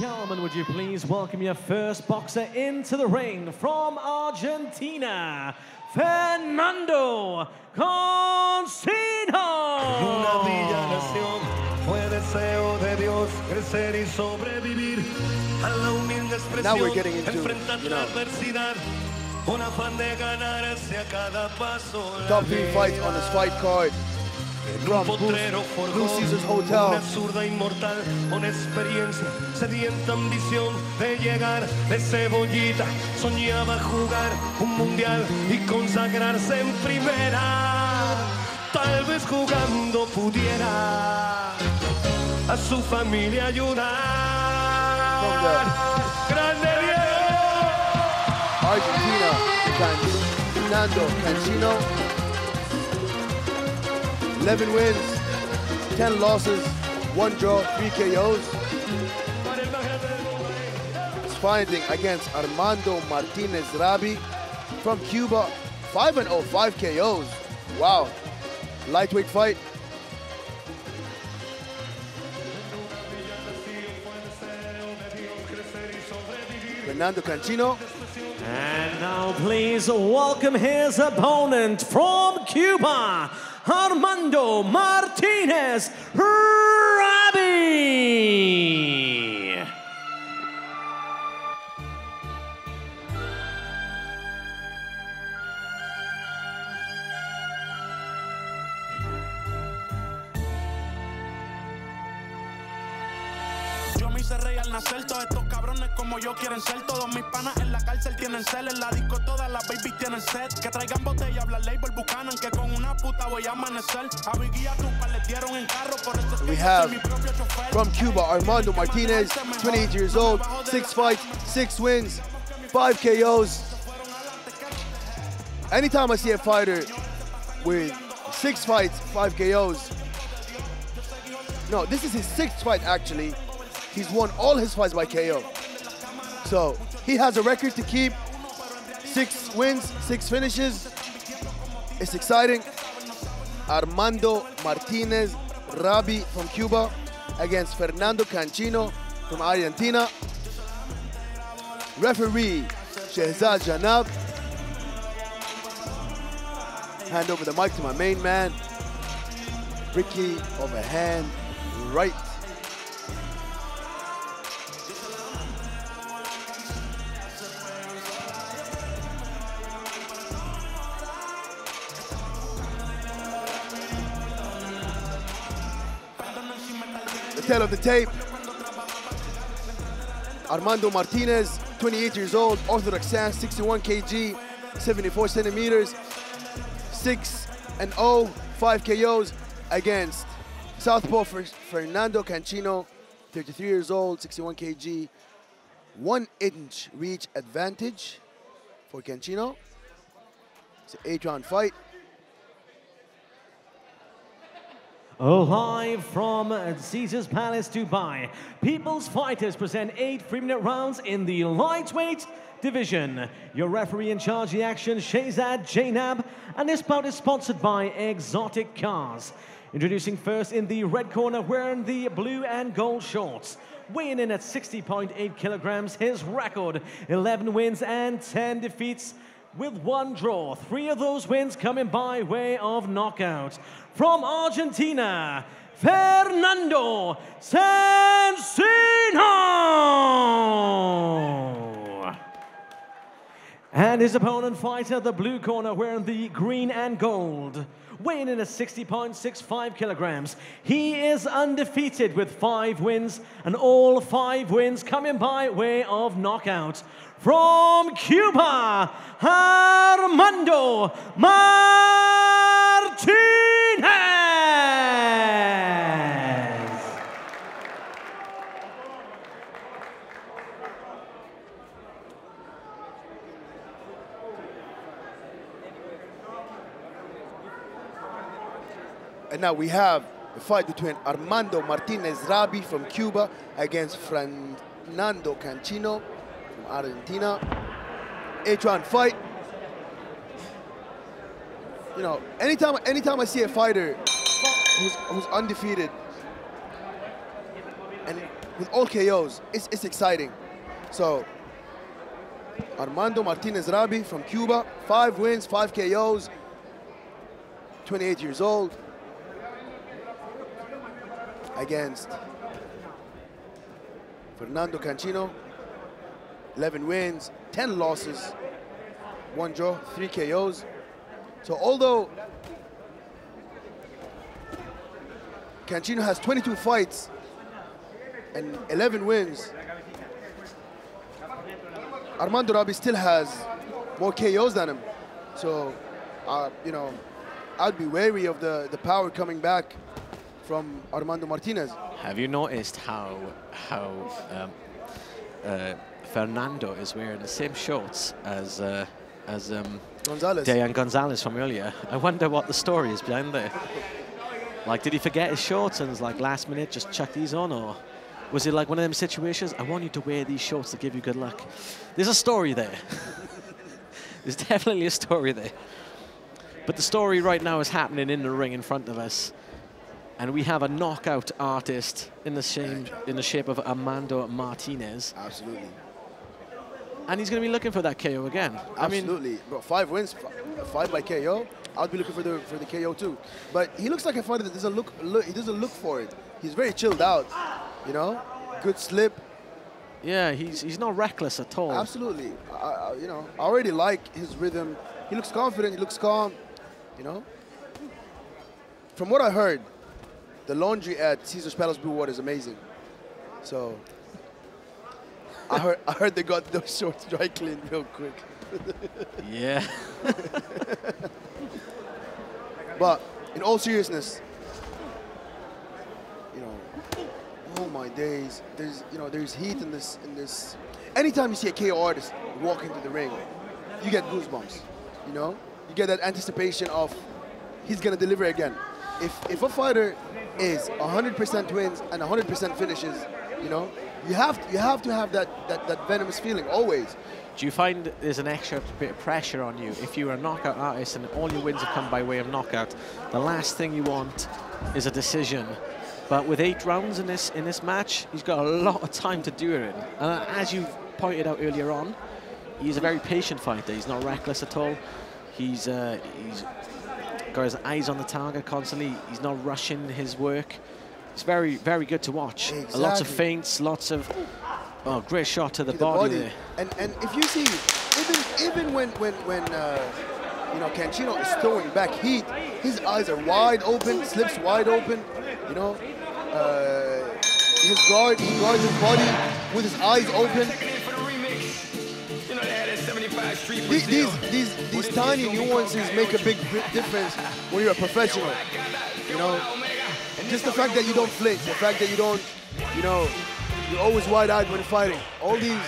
gentlemen, would you please welcome your first boxer into the ring from Argentina, Fernando Concino. Una bella nación fue deseo de Dios crecer y sobrevivir a la humilde expresión, enfrentar la adversidad, un afán de ganar hacia cada paso. Top 3 fights on this fight card. From Blue Caesars Hotel. Una zurda inmortal con experiencia, sedienta ambición de llegar de cebollita. Soñaba jugar un mundial y consagrarse en primera. Tal vez jugando pudiera a su familia ayudar. ¡Grande Diego! Argentina, Fernando Concino. 11 wins, 10 losses, 1 draw, 3 KOs. He's fighting against Armando Martinez Rabi from Cuba. 5-0, 5 KOs. Wow. Lightweight fight. Fernando Concino. And now please welcome his opponent from Cuba, Armando Martinez Rabi. Yo me hice rey al nacer, todos estos cabrones como yo quieren ser. Todos mis panas en la cárcel tienen cel, en la disco todas las babies tienen set. Que traigan botella, habla label, Buchanan, que con una puta voy a amanecer. A Biggie a Tupac le dieron en carro, por eso es que We yo have soy mi propio chofer. from Cuba, Armando Martinez, 28 years old, 6 fights, 6 wins, 5 KOs. Anytime I see a fighter with 6 fights, 5 KOs, no, this is his 6th fight actually. He's won all his fights by KO. So he has a record to keep. 6 wins, 6 finishes. It's exciting. Armando Martinez Rabi from Cuba against Fernando Concino from Argentina. Referee Shehzad Janab. Hand over the mic to my main man. Ricky overhand right. The tail of the tape. Armando Martinez, 28 years old, orthodox stance, 61 kg, 74 centimeters, 6-0, 5 KOs against Southpaw Fernando Concino, 33 years old, 61 kg, 1-inch reach advantage for Concino. It's an 8-round fight. Live from Caesars Palace, Dubai, People's Fighters present 8 3-minute rounds in the lightweight division. Your referee in charge of the action, Shehzad Janab, and this bout is sponsored by Exotic Cars. Introducing first in the red corner, wearing the blue and gold shorts. Weighing in at 60.8 kilograms, his record, 11 wins and 10 defeats with 1 draw. 3 of those wins coming by way of knockout. From Argentina, Fernando Concino. And his opponent fighter, the blue corner, wearing the green and gold. Weighing in at 60.65 kilograms. He is undefeated with 5 wins, and all 5 wins coming by way of knockout. From Cuba, Armando Martinez. And now we have the fight between Armando Martinez Rabi from Cuba against Fernando Concino from Argentina. 8-round fight. You know, anytime I see a fighter who's undefeated and with all KOs. It's exciting. So, Armando Martinez Rabi from Cuba, 5 wins, 5 KOs, 28 years old, against Fernando Canchino, 11 wins, 10 losses, 1 draw, 3 KOs. So although Canchino has 22 fights and 11 wins, Armando Rabi still has more KOs than him. So, you know, I'd be wary of the power coming back from Armando Martinez. Have you noticed how Fernando is wearing the same shorts as Gonzalez. Dayan Gonzalez from earlier? I wonder what the story is behind there. Like, did he forget his shorts and was like last minute just chuck these on, or was it like one of them situations? I want you to wear these shorts to give you good luck. There's a story there. There's definitely a story there. But the story right now is happening in the ring in front of us. And we have a knockout artist in the shape of Armando Martinez. Absolutely. And he's going to be looking for that KO again. Absolutely. I mean, bro, 5 wins, 5 by KO. I'll be looking for the KO too. But he looks like a fighter that doesn't look. He doesn't look for it. He's very chilled out. You know, good slip. Yeah, he's not reckless at all. Absolutely. You know, I already like his rhythm. He looks confident. He looks calm. You know. From what I heard, the laundry at Caesar's Palace Blue Water is amazing. So I heard they got those shorts dry cleaned real quick. Yeah. But in all seriousness, you know, oh my days, there's heat in this. Anytime you see a KO artist walk into the ring, you get goosebumps. You know, you get that anticipation of he's gonna deliver again. If a fighter is 100% wins and 100% finishes, you know, you have to have that venomous feeling always. Do you find there's an extra bit of pressure on you if you're a knockout artist and all your wins have come by way of knockout? The last thing you want is a decision. But with 8 rounds in this match, he's got a lot of time to do it in. And as you pointed out earlier on, he's a very patient fighter. He's not reckless at all. He's got his eyes on the target constantly. He's not rushing his work. It's very, very good to watch. Exactly. Lots of feints, lots of great shot to the body there. And if you see, even when you know, Canchino is throwing back heat, his eyes are wide open, slips wide open. You know, he guards his body with his eyes open. These tiny nuances make a big difference when you're a professional. You know, just the fact that you don't flinch, the fact that you don't, you know, you're always wide-eyed when fighting. All these.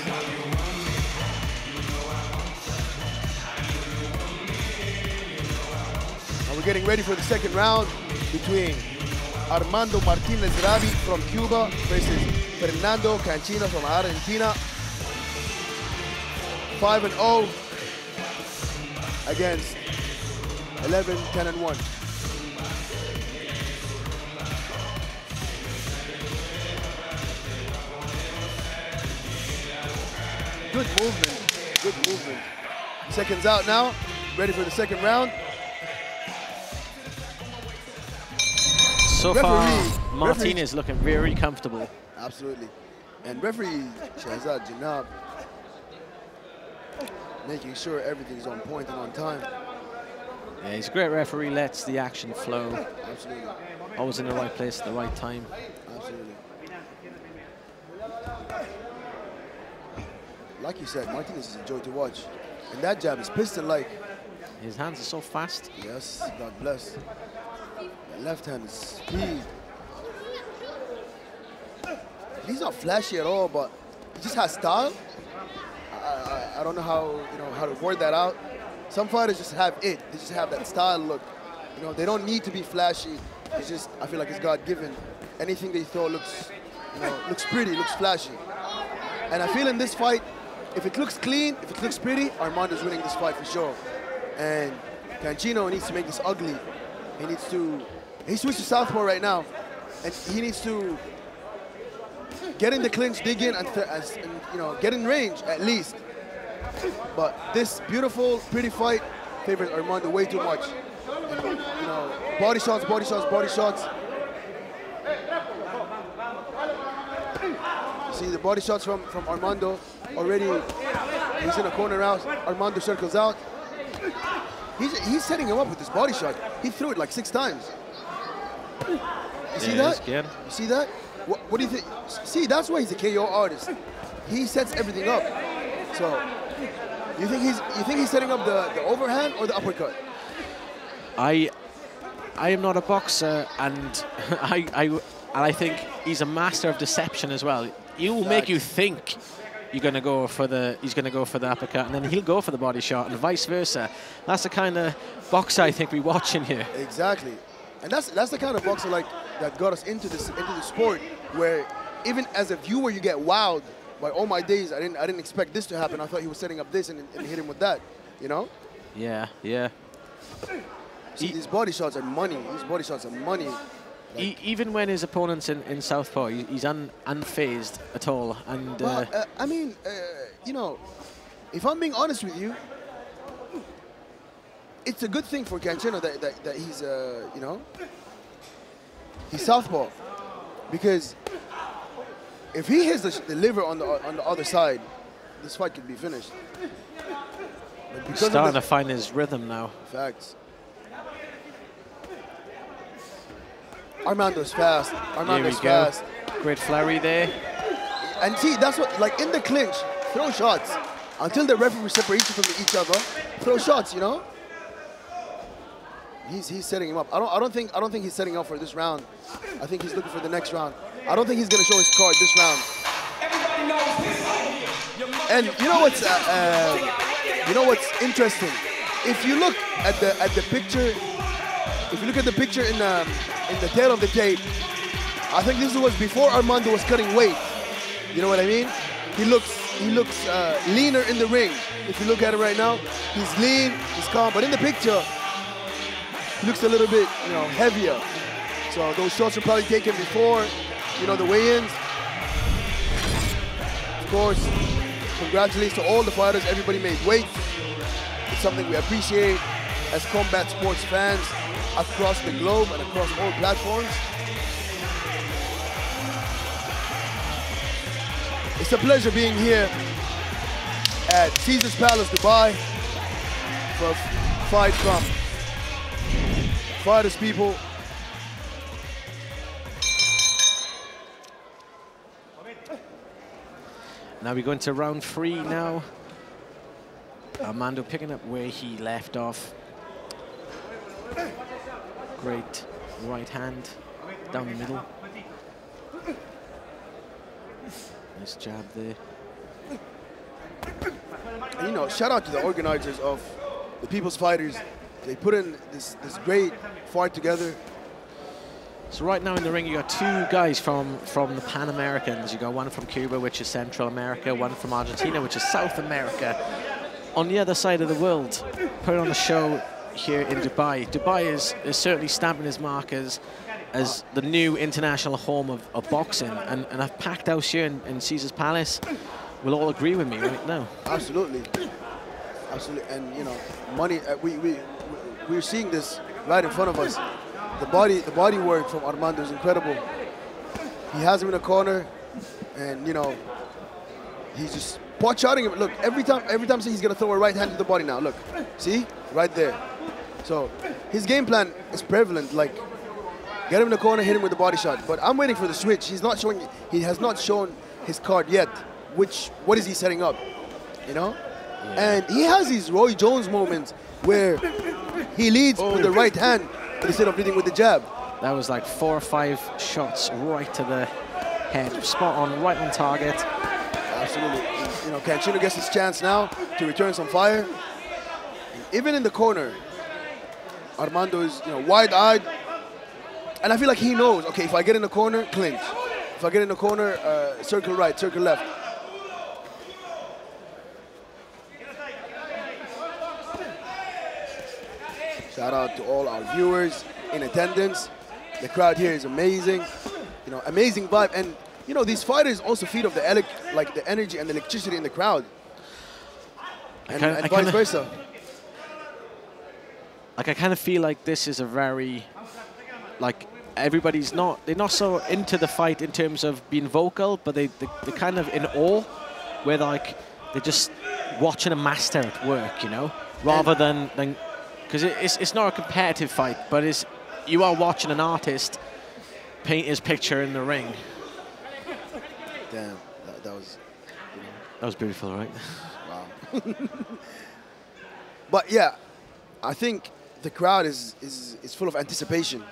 Now we're getting ready for the second round between Armando Martinez Rabi from Cuba versus Fernando Canchino from Argentina. 5-0 against 11-10-1. Good movement, good movement. Seconds out now, ready for the second round. So far, Martinez looking very comfortable. Absolutely. And referee Shahzad Janab making sure everything's on point and on time. Yeah, he's a great referee, lets the action flow. Absolutely. Always in the right place at the right time. Absolutely. Like you said, Martinez is a joy to watch. And that jab is piston-like. His hands are so fast. Yes, God bless. The left hand is speed. He's not flashy at all, but he just has style. I don't know how to word that out. Some fighters just have it. They just have that style look. You know, they don't need to be flashy. It's just, I feel like it's God-given. Anything they throw looks pretty, looks flashy. And I feel in this fight, if it looks clean, if it looks pretty, Armando's winning this fight for sure. And Canchino needs to make this ugly. He switched to southpaw right now, and he needs to get in the clinch, dig in, and you know, get in range at least. But this beautiful, pretty fight favors Armando way too much. And, you know, body shots, body shots, body shots. You see the body shots from Armando already. He's in a corner out. Armando circles out. He's setting him up with this body shot. He threw it like 6 times. You see that? You see that? What do you think? See, that's why he's a KO artist. He sets everything up. So, you think he's setting up the overhand or the uppercut? I am not a boxer, and I think he's a master of deception as well. He will make you think he's going to go for the uppercut, and then he'll go for the body shot, and vice versa. That's the kind of boxer I think we watch in here. Exactly, and that's the kind of boxer like that got us into the sport, where even as a viewer you get wowed by, oh my days, I didn't expect this to happen. I thought he was setting up this and hit him with that, you know? Yeah, yeah. See, these body shots are money. These body shots are money. Like, even when his opponent's in southpaw, he's unfazed at all. And I mean, you know, if I'm being honest with you, it's a good thing for Cancino that he's, you know, he's southpaw, because if he hits the liver on the other side, this fight could be finished. He's starting to find his rhythm now. Facts. Armando's fast. Armando's fast. Great flurry there. And see, that's what, like in the clinch, throw shots until the referee separates you from each other. Throw shots, you know. He's setting him up. I don't think he's setting up for this round. I think he's looking for the next round. I don't think he's gonna show his card this round. And you know what's interesting? If you look at the picture, if you look at the picture in the tail of the tape, I think this was before Armando was cutting weight. You know what I mean? He looks leaner in the ring. If you look at it right now, he's lean, he's calm. But in the picture, he looks a little bit, you know, heavier. So those shots were probably taken before, you know, the weigh-ins. Of course, congratulations to all the fighters. Everybody made weight. It's something we appreciate as combat sports fans across the globe and across all platforms. It's a pleasure being here at Caesar's Palace, Dubai, for a fight from fighters people. Now we go into round 3 now. Armando picking up where he left off. Great right hand down the middle. Nice jab there. And, you know, shout out to the organizers of the People's Fighters. They put in this great fight together. So right now in the ring, you got 2 guys from the Pan Americans. You got one from Cuba, which is Central America, one from Argentina, which is South America. On the other side of the world, putting on a show here in Dubai. Dubai is certainly stamping his mark as the new international home of boxing, and a packed house here in Caesar's Palace will all agree with me right now. Absolutely, absolutely, and you know, money. We're seeing this right in front of us. The body work from Armando is incredible. He has him in a corner, and you know, he's just pot shotting him. Look, every time he's gonna throw a right hand to the body now. Look, see, right there. So his game plan is prevalent. Like, get him in the corner, hit him with the body shot. But I'm waiting for the switch. He has not shown his card yet. What is he setting up? You know? Yeah. And he has these Roy Jones moments where he leads with the right hand instead of leading with the jab. That was like 4 or 5 shots right to the head. Spot on, right on target. Absolutely. You know, Cancino gets his chance now to return some fire. And even in the corner, Armando is, you know, wide-eyed. And I feel like he knows, okay, if I get in the corner, clinch. If I get in the corner, circle right, circle left. Shout out to all our viewers in attendance. The crowd here is amazing. You know, amazing vibe. And you know, these fighters also feed off the the energy and the electricity in the crowd, and vice versa. Like I kind of feel like this is a very, like they're not so into the fight in terms of being vocal, but they're kind of in awe, where they're just watching a master at work, you know, rather than because it's not a competitive fight, but you are watching an artist paint his picture in the ring. Damn, that was, you know. That was beautiful, right? Wow. But yeah, I think the crowd is full of anticipation,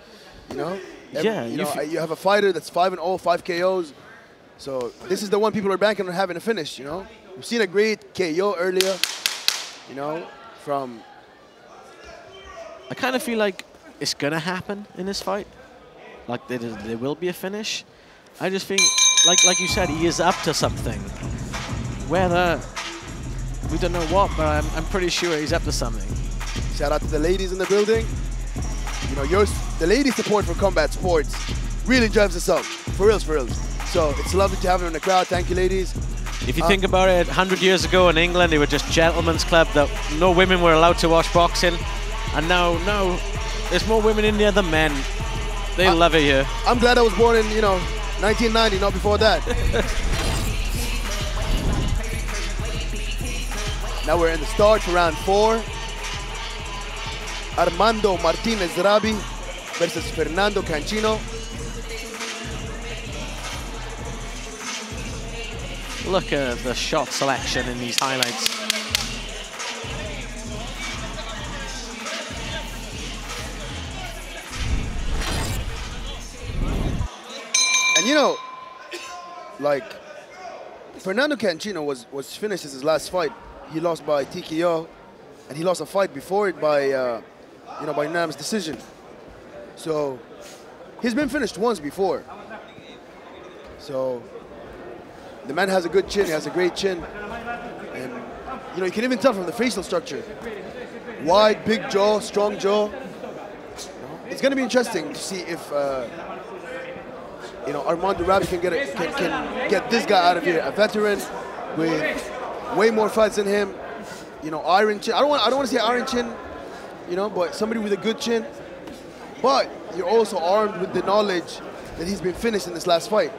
you know. You have a fighter that's 5-0, 5 KOs. So this is the one people are banking on having a finish, you know. We've seen a great KO earlier, you know, from... I kind of feel like it's going to happen in this fight. Like there will be a finish. I just think, like you said, he is up to something. Whether, we don't know what, but I'm pretty sure he's up to something. Shout out to the ladies in the building. You know, the lady support for combat sports really drives us up. For reals, for reals. So it's lovely to have them in the crowd. Thank you, ladies. If you think about it, 100 years ago in England, they were just gentlemen's club that no women were allowed to watch boxing. And now, there's more women in there than men. They love it here. I'm glad I was born in, you know, 1990, not before that. Now we're in the start for round 4. Armando Martinez Rabi versus Fernando Cancino. Look at the shot selection in these highlights. And you know, like, Fernando Cancino was finished as his last fight. He lost by TKO, and he lost a fight before it by, you know, by unanimous decision. So he's been finished once before. So the man has a good chin. He has a great chin, and you know, you can even tell from the facial structure. Wide, big jaw, strong jaw. It's going to be interesting to see if you know, Armando Rabi can get this guy out of here, a veteran with way more fights than him. You know, iron chin. I don't want to say iron chin, you know, but somebody with a good chin. But you're also armed with the knowledge that he's been finished in this last fight.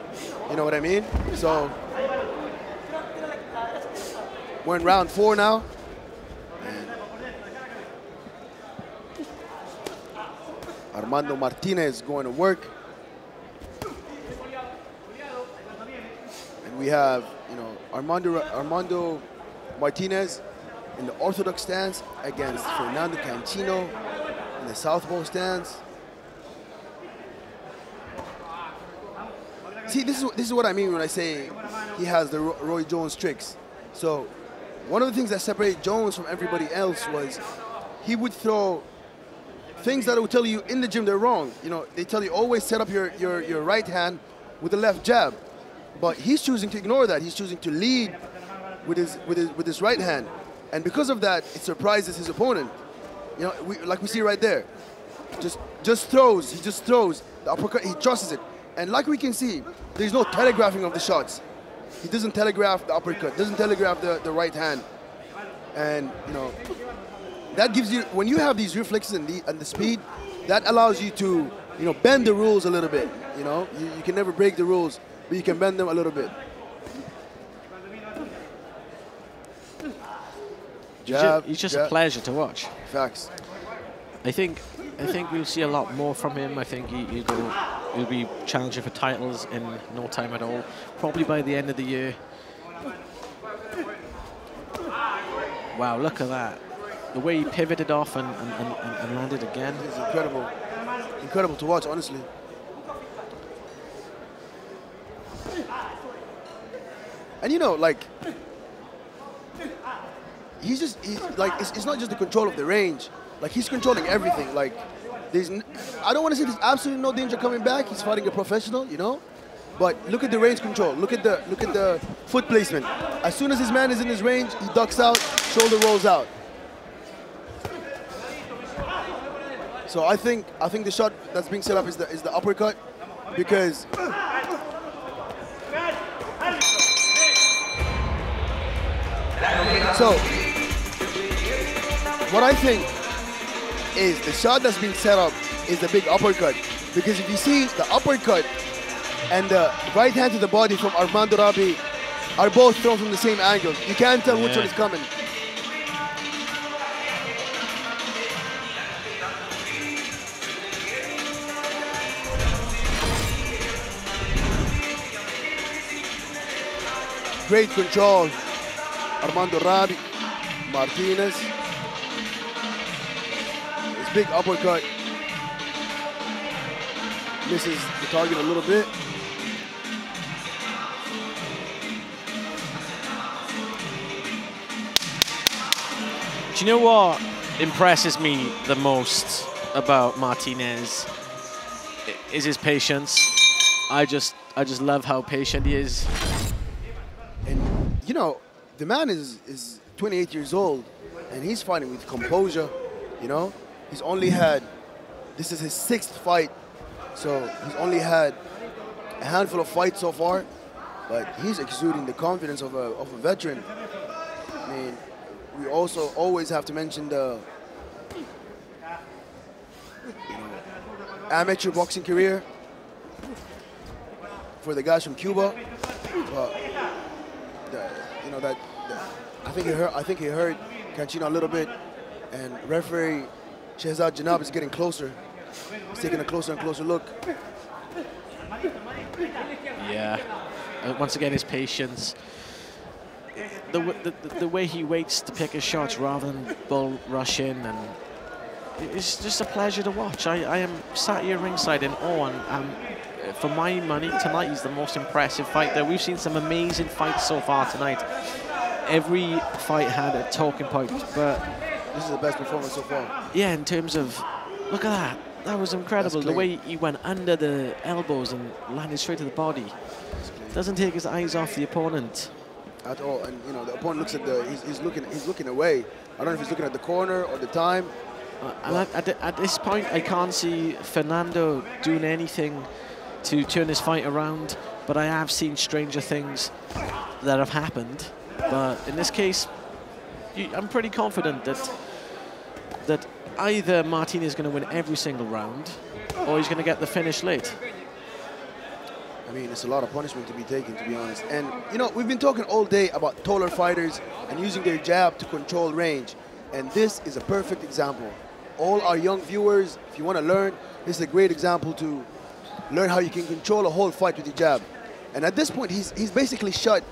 You know what I mean? So we're in round 4 now. And Armando Martinez going to work. And we have, you know, Armando Martinez in the orthodox stance against Fernando Cancino in the southpaw stance. See, this is what I mean when I say he has the Roy Jones tricks. So one of the things that separated Jones from everybody else was he would throw things that would tell you in the gym they're wrong. You know, they tell you always set up your right hand with the left jab. But he's choosing to ignore that. He's choosing to lead with his right hand. And because of that, it surprises his opponent. You know, like we see right there. Just throws. He just throws. The uppercut, he trusts it. And like we can see, there's no telegraphing of the shots. He doesn't telegraph the uppercut, doesn't telegraph the right hand. And, you know, that gives you, when you have these reflexes and the speed, that allows you to, you know, bend the rules a little bit. You know, you can never break the rules, but you can bend them a little bit. He's just a pleasure to watch. Facts. I think we'll see a lot more from him. I think he'll be challenging for titles in no time at all. Probably by the end of the year. Wow, look at that. The way he pivoted off and landed again. It's incredible. Incredible to watch, honestly. And you know, like, he's like, it's not just the control of the range. Like, he's controlling everything. Like, I don't want to say there's absolutely no danger coming back. He's fighting a professional, you know. But look at the range control. Look at the foot placement. As soon as his man is in his range, he ducks out, shoulder rolls out. So I think the shot that's being set up is the uppercut, because So, what I think is the shot that's being set up is the big uppercut. Because if you see the uppercut and the right hand to the body from Armando Rabi are both thrown from the same angle. You can't tell which one is coming. Great control, Armando Rabi, Martinez. His big uppercut misses the target a little bit. Do you know what impresses me the most about Martinez is his patience. I just love how patient he is. And you know, the man is 28 years old and he's fighting with composure, you know? He's only had, this is his 6th fight, so he's only had a handful of fights so far, but he's exuding the confidence of a veteran. I mean, we also always have to mention the amateur boxing career for the guys from Cuba. But I think he hurt Canchino a little bit, and referee Shehzad Janab is getting closer. He's taking a closer and closer look. Yeah, once again his patience. The way he waits to pick his shots rather than bull rush in, and it's just a pleasure to watch. I am sat here ringside in awe, and for my money, tonight he's the most impressive fighter. We've seen some amazing fights so far tonight. Every fight had a talking point, but this is the best performance so far. Yeah, in terms of, look at that. That was incredible. The way he went under the elbows and landed straight to the body. Doesn't take his eyes off the opponent at all. And you know, the opponent looks at he's looking away. I don't know if he's looking at the corner or the time. And at this point, I can't see Fernando doing anything to turn his fight around, but I have seen stranger things that have happened. But in this case, I'm pretty confident that either Martinez is going to win every single round, or he's going to get the finish late. I mean, it's a lot of punishment to be taken, to be honest. And, you know, we've been talking all day about taller fighters and using their jab to control range. And this is a perfect example. All our young viewers, if you want to learn, this is a great example to learn how you can control a whole fight with your jab. And at this point, he's basically shut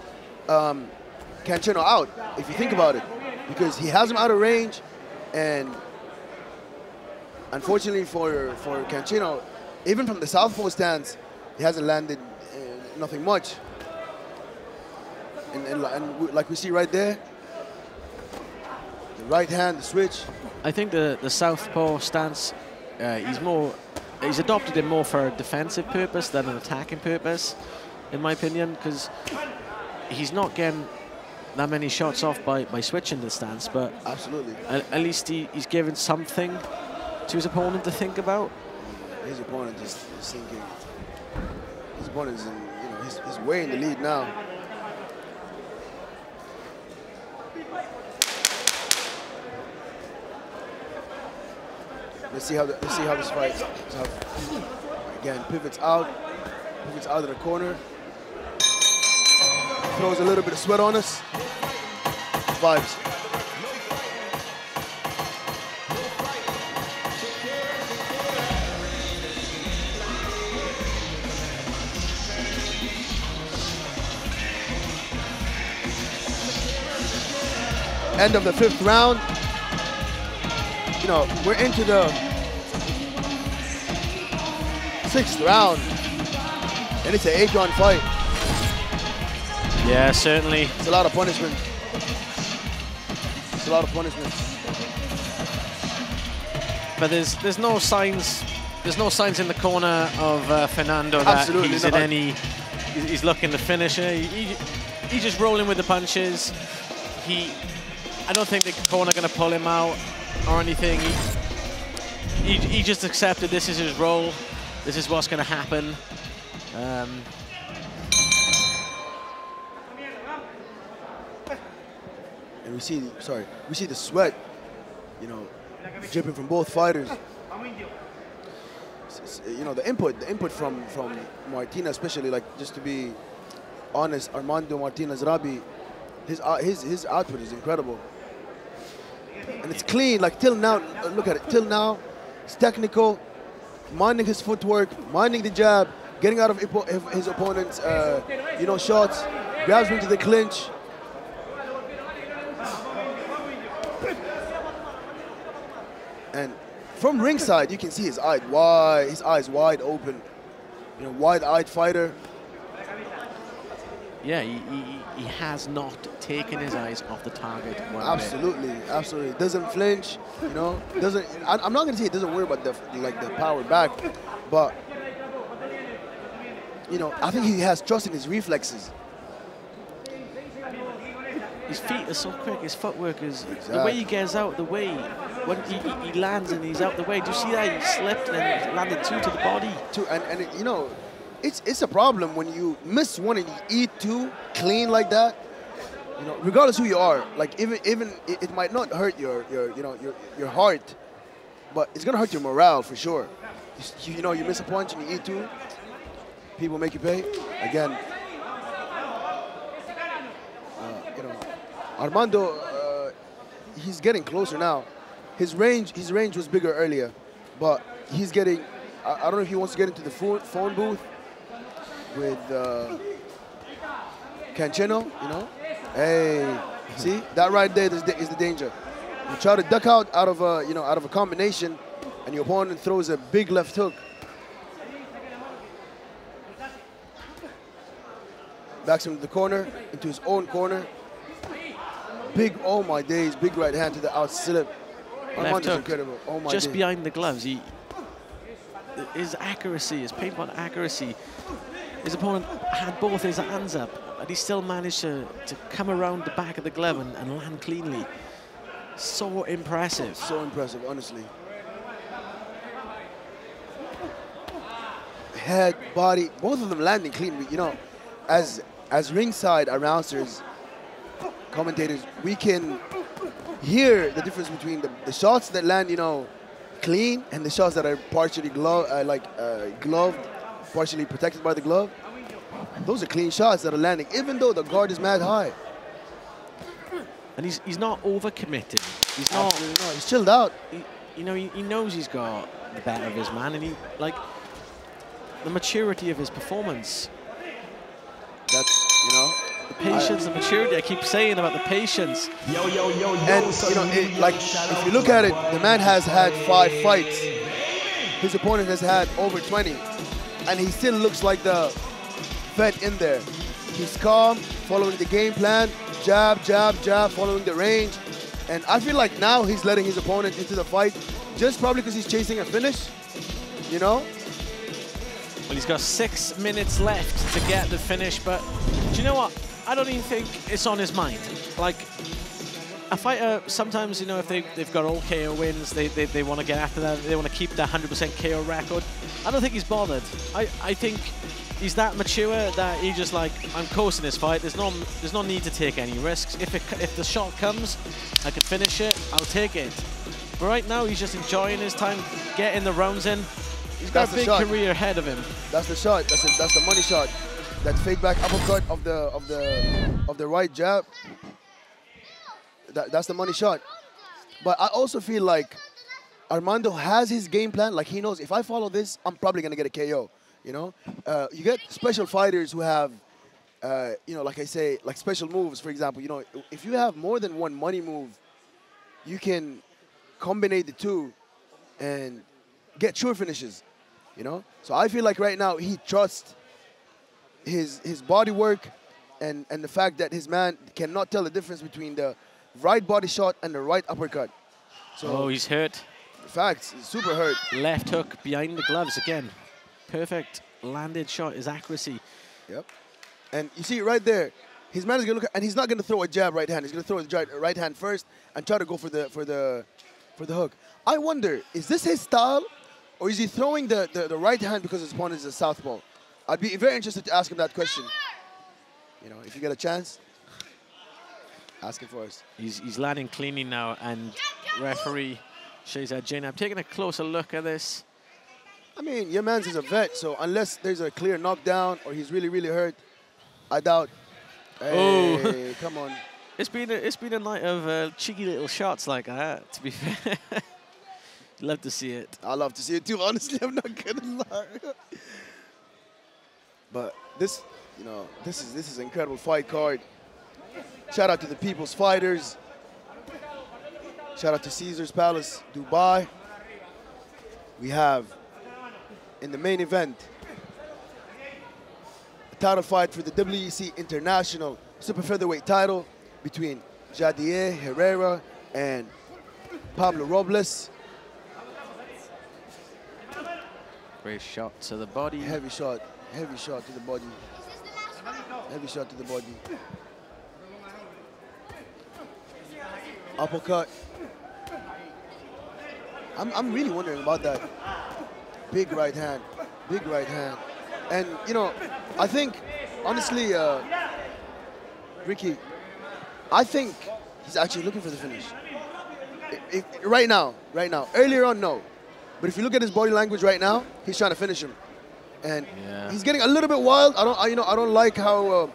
Canchino out, if you think about it, because he has him out of range, and unfortunately for Canchino, even from the southpaw stance, he hasn't landed nothing much. And like we see right there, the right hand, the switch. I think the southpaw stance, he's adopted it more for a defensive purpose than an attacking purpose, in my opinion, because he's not getting that many shots off by switching the stance, but absolutely, at least he's given something to his opponent to think about. His opponent is thinking. His opponent is, he's way in the lead now. Let's see how this fight. Again, pivots out of the corner. Throws a little bit of sweat on us. Vibes. End of the 5th round. You know, we're into the 6th round, and it's an 8-round fight. Yeah, certainly. It's a lot of punishment. It's a lot of punishment. But there's no signs. There's no signs in the corner of Fernando that absolutely he's not. in any. He's looking to finish it. He's just rolling with the punches. I don't think the corner going to pull him out or anything. He just accepted this is his role. This is what's going to happen. And we see the sweat, you know, dripping from both fighters. You know, the input from Martina, especially, like, just to be honest, Armando Martinez Rabi, his output is incredible. And it's clean, like, till now, look at it, till now, it's technical, minding his footwork, minding the jab, getting out of his opponent's, you know, shots, grabs him to the clinch. And from ringside, you can see his eyes wide open, you know, wide-eyed fighter. Yeah, he has not taken his eyes off the target one Absolutely, absolutely. Doesn't flinch, you know. I'm not gonna say he doesn't worry about the power back, but you know, I think he has trust in his reflexes. His feet are so quick, his footwork is, the way he gets out the way, when he lands and he's out the way. Do you see that? He slipped and landed 2 to the body. And it, you know, it's a problem when you miss one and you eat 2 clean like that. You know, regardless who you are, like even it might not hurt your heart, but it's gonna hurt your morale for sure. You know, you miss a punch and you eat 2, people make you pay. Again, you know, Armando, he's getting closer now. His range was bigger earlier, but he's getting. I don't know if he wants to get into the phone booth with Cancino, you know. Hey, see that right there is the danger. You try to duck out of a combination, and your opponent throws a big left hook. Backs him to the corner, into his own corner. Big, oh my days, big right hand to the out slip. Left hook, incredible. Oh my just days. behind the gloves. His accuracy, his paintball accuracy. His opponent had both his hands up, but he still managed to come around the back of the glove and land cleanly. So impressive. So impressive, honestly. Head, body, both of them landing clean. You know, as ringside announcers, commentators, we can hear the difference between the shots that land, you know, clean, and the shots that are partially gloved, partially protected by the glove. Those are clean shots that are landing, even though the guard is mad high. And he's not overcommitted. He's not. Absolutely not. He's chilled out. You know, he knows he's got the better of his man, and he, like, the maturity of his performance. That's, you know, the patience, the maturity. I keep saying about the patience. And you know, like, if you look at it, the man has had 5 fights. His opponent has had over 20, and he still looks like the vet in there. He's calm, following the game plan, jab, jab, jab, following the range. And I feel like now he's letting his opponent into the fight, just probably because he's chasing a finish, you know? Well, he's got 6 minutes left to get the finish, but do you know what? I don't even think it's on his mind. Like, a fighter, sometimes, you know, if they've got all KO wins, they want to get after that, they want to keep the 100% KO record. I don't think he's bothered. I think he's that mature that he just, like, I'm coasting this fight. There's no need to take any risks. If the shot comes, I can finish it, I'll take it. But right now, he's just enjoying his time, getting the rounds in. He's got a big career ahead of him. That's the shot. That's the money shot. That fake back uppercut of the right jab. That's the money shot. But I also feel like Armando has his game plan. Like, he knows, if I follow this, I'm probably gonna get a KO. You know, you get special fighters who have, you know, like I say, like special moves. For example, you know, if you have more than one money move, you can combine the 2 and get sure finishes. You know, so I feel like right now he trusts his body work and the fact that his man cannot tell the difference between the right body shot and the right uppercut. So he's hurt. Facts, he's super hurt. Left hook behind the gloves again. Perfect landed shot, his accuracy. Yep. And you see right there, his man is gonna look, and he's not gonna throw a jab right hand. He's gonna throw his right hand first and try to go for the hook. I wonder, is this his style? Or is he throwing the right hand because his opponent is a southpaw? I'd be very interested to ask him that question. You know, if you get a chance. asking for us. He's landing cleanly now, and referee Shehzad Jainab taking a closer look at this. I mean, your man's is a vet, so unless there's a clear knockdown or he's really, really hurt, I doubt. Hey, come on. It's been a night of cheeky little shots like that, to be fair. Love to see it. I love to see it too, honestly, I'm not gonna lie. But this, you know, this is an incredible fight card. Shout out to the People's Fighters. Shout out to Caesars Palace, Dubai. We have, in the main event, a title fight for the WEC International Super Featherweight title between Jadier Herrera and Pablo Robles. Great shot to the body. Heavy shot to the body. Heavy shot to the body. Uppercut. I'm really wondering about that. Big right hand. Big right hand. And, you know, I think, honestly, Ricky, I think he's actually looking for the finish. Right now. Earlier on, no. But if you look at his body language right now, he's trying to finish him. And he's getting a little bit wild. I don't like how,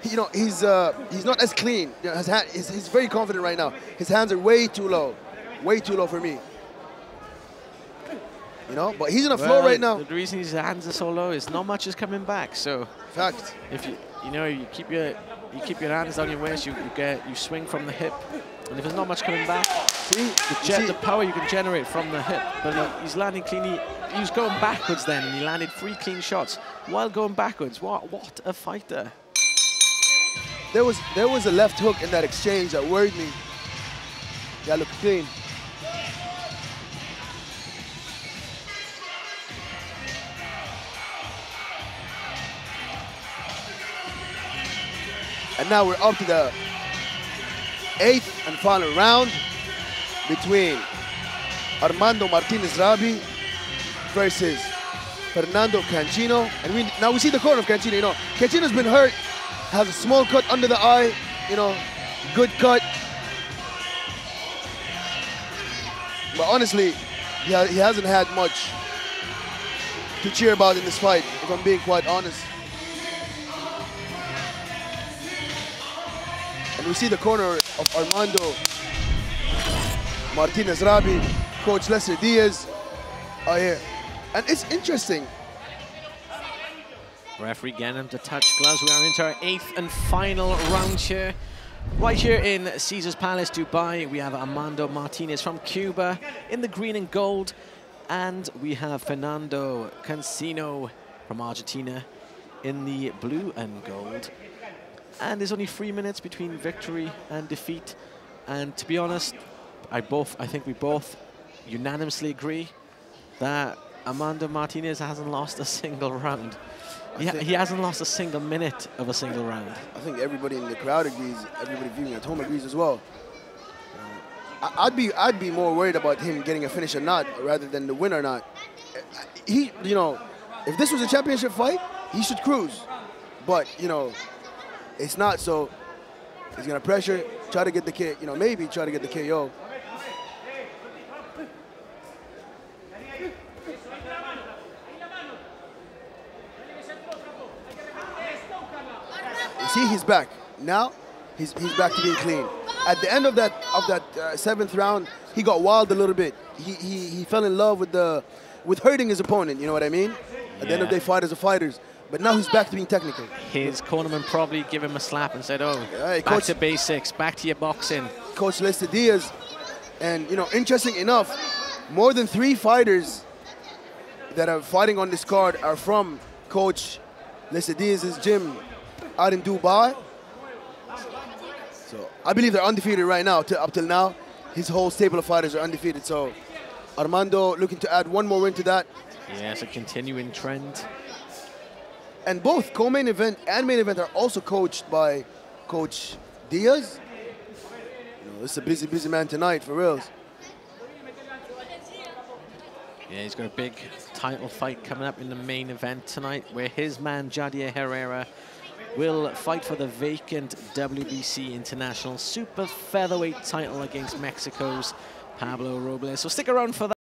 he's not as clean. You know, he's very confident right now. His hands are way too low for me. You know, but he's in a flow right now. The reason his hands are so low is not much is coming back. So, fact. If you keep your hands down your waist, you swing from the hip, and if there's not much coming back, the power you can generate from the hip. But look, he's landing cleanly. He was going backwards then, and he landed 3 clean shots while going backwards. What a fighter! There was a left hook in that exchange that worried me. Yeah, look clean. And now we're up to the 8th and final round between Armando Martinez-Rabi versus Fernando Cancino. And now we see the corner of Cancino. You know, Cancino's been hurt, has a small cut under the eye, you know, good cut. But honestly, he hasn't had much to cheer about in this fight, if I'm being quite honest. And we see the corner of Armando Martinez-Rabi, Coach Lester Diaz are here. And it's interesting. Referee getting him to touch gloves. We are into our 8th and final round here. Right here in Caesars Palace, Dubai, we have Armando Martinez from Cuba in the green and gold. And we have Fernando Cancino from Argentina in the blue and gold. And there's only 3 minutes between victory and defeat. And to be honest, I think we both unanimously agree that Armando Martinez hasn't lost a single round. He hasn't lost a single minute of a single round. I think everybody in the crowd agrees, everybody viewing at home agrees as well. I'd be more worried about him getting a finish or not, rather than the win or not. You know, if this was a championship fight, he should cruise. But, you know, it's not, so he's gonna pressure, try to get the KO, you know, maybe try to get the KO. You see, he's back. Now, he's back to being clean. At the end of that 7th round, he got wild a little bit. He fell in love with hurting his opponent, you know what I mean? At the end of the day, fighters are fighters. But now he's back to being technical. His cornerman probably gave him a slap and said, oh, hey, back to basics, back to your boxing. Coach Lester Diaz. And, you know, interesting enough, more than 3 fighters that are fighting on this card are from Coach Lester Diaz's gym out in Dubai. So I believe they're undefeated right now. Up till now, his whole stable of fighters are undefeated. So Armando looking to add 1 more win to that. Yeah, it's a continuing trend. And both co-main event and main event are also coached by Coach Diaz. You know, it's a busy man tonight, for reals. Yeah, he's got a big title fight coming up in the main event tonight, where his man Jadier Herrera will fight for the vacant WBC International Super Featherweight title against Mexico's Pablo Robles. So stick around for that.